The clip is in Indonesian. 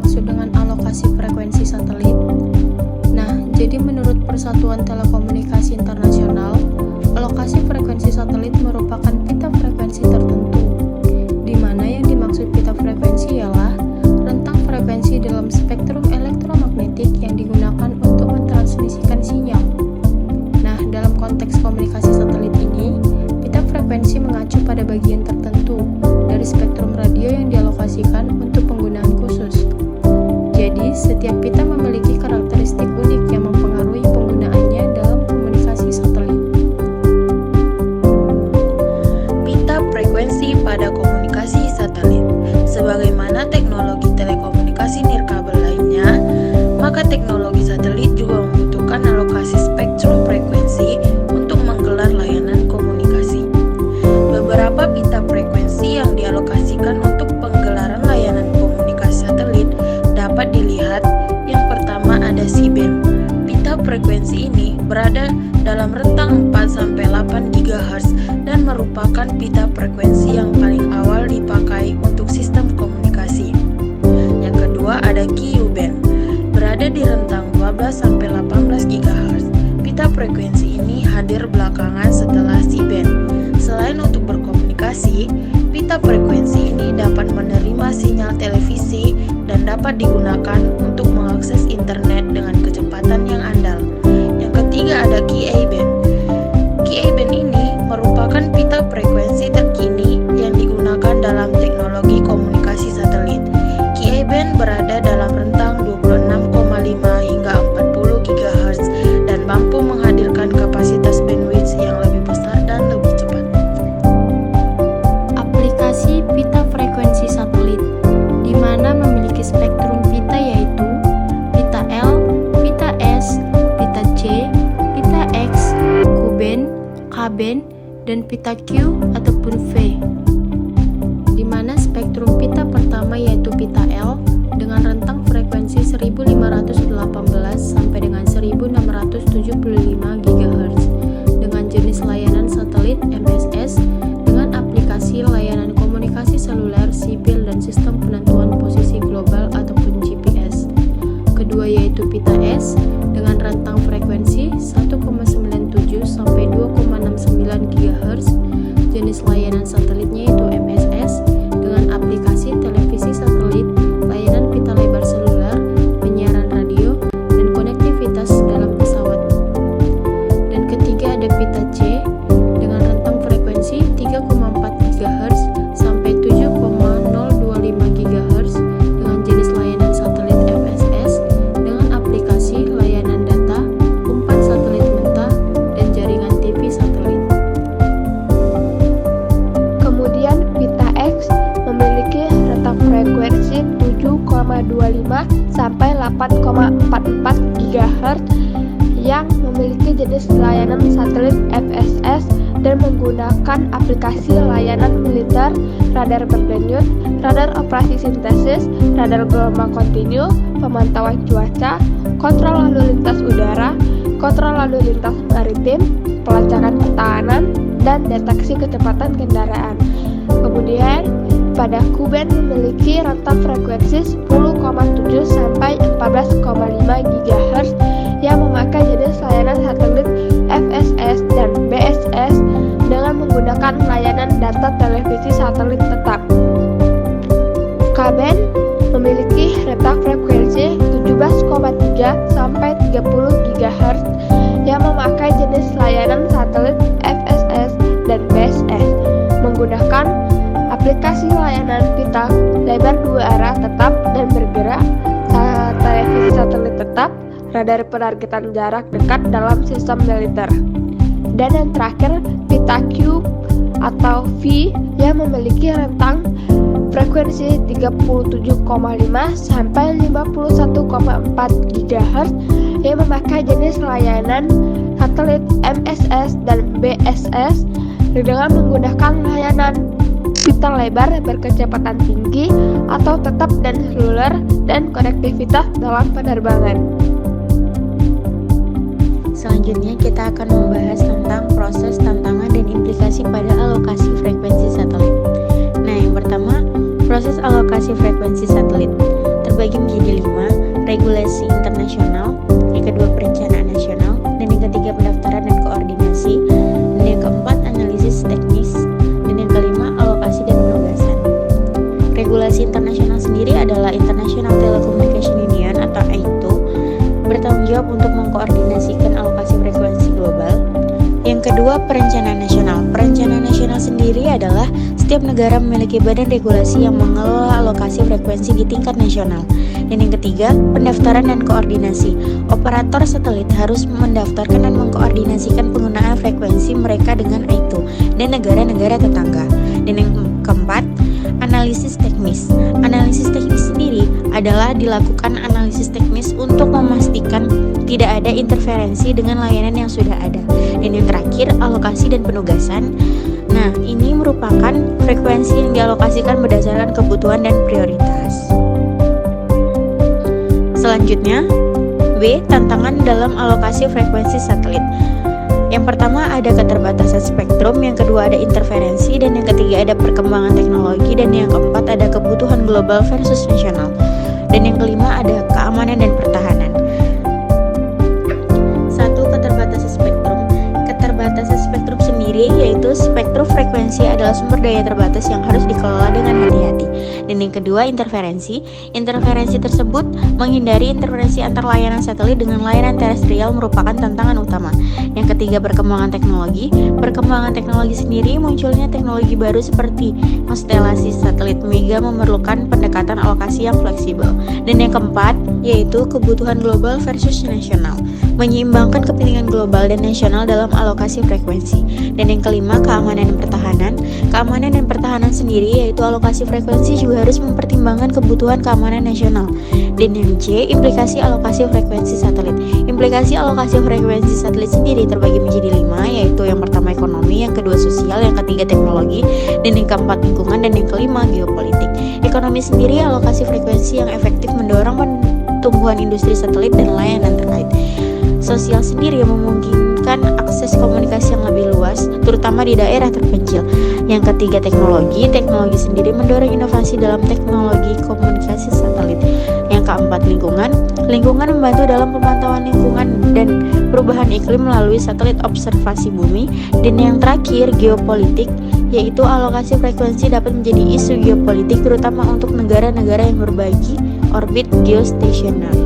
dimaksud dengan alokasi frekuensi satelit? Nah, jadi menurut Persatuan Telekomunikasi Internasional, alokasi frekuensi satelit merupakan pita frekuensi tertentu, di mana yang dimaksud pita frekuensi ialah rentang frekuensi dalam spektrum elektromagnetik yang digunakan untuk mentransmisikan sinyal. Nah, dalam konteks komunikasi satelit ini, pita frekuensi mengacu pada bagian tertentu dari spektrum radio yang dialokasikan untuk penggunaan khusus. Jadi, setiap pita memiliki karakteristik unik yang mempengaruhi penggunaannya dalam komunikasi satelit. Pita frekuensi pada komunikasi satelit. Sebagaimana teknologi telekomunikasi nirkabel lainnya, maka teknologi satelit juga membutuhkan alokasi spektrum frekuensi untuk menggelar layanan komunikasi. Beberapa pita frekuensi yang dialokasikan untuk penggelaran layanan komunikasi satelit dapat dilihat. Yang pertama ada C-band. Pita frekuensi ini berada dalam rentang 4-8 GHz dan merupakan pita frekuensi yang paling awal dipakai untuk sistem komunikasi. Yang kedua ada Ku-band. Berada di rentang 12-18 GHz. Pita frekuensi ini hadir belakangan setelah C-band. Selain untuk berkomunikasi, pita frekuensi ini dapat menerima sinyal televisi dan dapat digunakan untuk mengakses internet dengan kecepatan yang andal. Yang ketiga ada Ka-band. Ka-band ini merupakan pita frekuensi terkini yang digunakan dalam teknologi komunikasi satelit. Ka-band berada dalam rentang 26,5 hingga 40 GHz dan mampu menghadirkan kapasitas bandwidth yang lebih besar dan lebih cepat. Aplikasi pita frekuensi satelit, di mana memiliki spektrum pita yaitu pita L, pita S, pita C, pita X, Ku-band, Ka-band, dan pita Q ataupun V. Di mana spektrum pita pertama yaitu pita L dengan rentang frekuensi 1518 sampai dengan 1675 GHz dengan jenis layanan satelit MSS dengan aplikasi layanan komunikasi seluler, sipil, dan sistem penentuan posisi global ataupun GPS. Kedua yaitu pita S dengan rentang frekuensi 1,97 sampai 2,69 GHz. Jenis layanan satelitnya yaitu MSS dengan aplikasi televisi satelit, layanan pita lebar seluler, penyiaran radio, dan konektivitas dalam pesawat. Dan ketiga ada pita C dengan rentang frekuensi 3,4 GHz sampai 7,025 GHz dengan jenis layanan satelit MSS dengan aplikasi layanan data, umpan satelit mentah, dan jaringan TV satelit. Kemudian pita X memiliki rentang frekuensi 7,25 sampai 8,44 GHz yang memiliki jenis layanan satelit FSS dan menggunakan aplikasi layanan militer, radar berdenyut, radar operasi sintesis, radar gelombang kontinu, pemantauan cuaca, kontrol lalu lintas udara, kontrol lalu lintas maritim, pelacakan pertahanan, dan deteksi kecepatan kendaraan. Kemudian, pada Ku-band memiliki rentang frekuensi 10,7 sampai 14,5 GHz yang memakai jenis layanan satelit FSS dan BSS dengan menggunakan layanan data televisi satelit tetap. Ka-band memiliki rentang frekuensi 17,3 sampai 30 GHz yang memakai jenis layanan satelit FSS dan BSS menggunakan aplikasi layanan pita lebar dua arah tetap dan bergerak, televisi satelit tetap, radar penargetan jarak dekat dalam sistem militer. Dan yang terakhir, pita Q atau V yang memiliki rentang frekuensi 37,5 sampai 51,4 GHz yang memakai jenis layanan satelit MSS dan BSS dengan menggunakan layanan pita lebar berkecepatan tinggi atau tetap dan seluler dan konektivitas dalam penerbangan. Selanjutnya kita akan membahas tentang proses, tantangan, dan implikasi pada alokasi frekuensi satelit. Nah, yang pertama, proses alokasi frekuensi satelit. terbagi menjadi 5, regulasi internasional, yang kedua perencanaan nasional, dan yang ketiga pendaftaran dan koordinasi, dan yang keempat analisis teknis, dan yang kelima alokasi dan penugasan. Regulasi internasional sendiri adalah International Telecommunication Union atau ITU, bertanggung jawab untuk mengkoordinasikan alokasi frekuensi global. Yang kedua, perencanaan nasional. Perencanaan nasional sendiri adalah setiap negara memiliki badan regulasi yang mengelola alokasi frekuensi di tingkat nasional. Dan yang ketiga, pendaftaran dan koordinasi. Operator satelit harus mendaftarkan dan mengkoordinasikan penggunaan frekuensi mereka dengan ITU dan negara-negara tetangga. Dan yang keempat, analisis teknis. Analisis teknis sendiri adalah dilakukan analisis teknis untuk memastikan tidak ada interferensi dengan layanan yang sudah ada. Dan yang terakhir, alokasi dan penugasan. Nah, ini merupakan frekuensi yang dialokasikan berdasarkan kebutuhan dan prioritas. Selanjutnya, B. Tantangan dalam alokasi frekuensi satelit. Yang pertama ada keterbatasan spektrum, yang kedua ada interferensi, dan yang ketiga ada perkembangan teknologi, dan yang keempat ada kebutuhan global versus nasional, dan yang kelima ada keamanan dan pertahanan. 1. Keterbatasan spektrum. Keterbatasan spektrum sendiri yaitu spektrum frekuensi adalah sumber daya terbatas yang harus dikelola dengan hati-hati. Dan yang kedua interferensi. Interferensi tersebut menghindari interferensi antar layanan satelit dengan layanan terestrial merupakan tantangan utama. Yang ketiga perkembangan teknologi. Perkembangan teknologi sendiri munculnya teknologi baru seperti konstelasi satelit mega memerlukan pendekatan alokasi yang fleksibel. Dan yang keempat yaitu kebutuhan global versus nasional, menyeimbangkan kepentingan global dan nasional dalam alokasi frekuensi. Dan yang kelima keamanan dan pertahanan. Keamanan dan pertahanan sendiri yaitu alokasi frekuensi juga harus mempertimbangkan kebutuhan keamanan nasional. Dan yang C, implikasi alokasi frekuensi satelit. Implikasi alokasi frekuensi satelit sendiri terbagi menjadi 5, yaitu yang pertama ekonomi, yang kedua sosial, yang ketiga teknologi, dan yang keempat lingkungan, dan yang kelima geopolitik. Ekonomi sendiri alokasi frekuensi yang efektif mendorong pertumbuhan industri satelit dan layanan terkait. Sosial sendiri yang memungkinkan akses komunikasi yang lebih luas, terutama di daerah terpencil. Yang ketiga teknologi. Teknologi sendiri mendorong inovasi dalam teknologi komunikasi satelit. Yang keempat lingkungan. Lingkungan membantu dalam pemantauan lingkungan dan perubahan iklim melalui satelit observasi bumi. Dan yang terakhir geopolitik, yaitu alokasi frekuensi dapat menjadi isu geopolitik terutama untuk negara-negara yang berbagi orbit geostationary.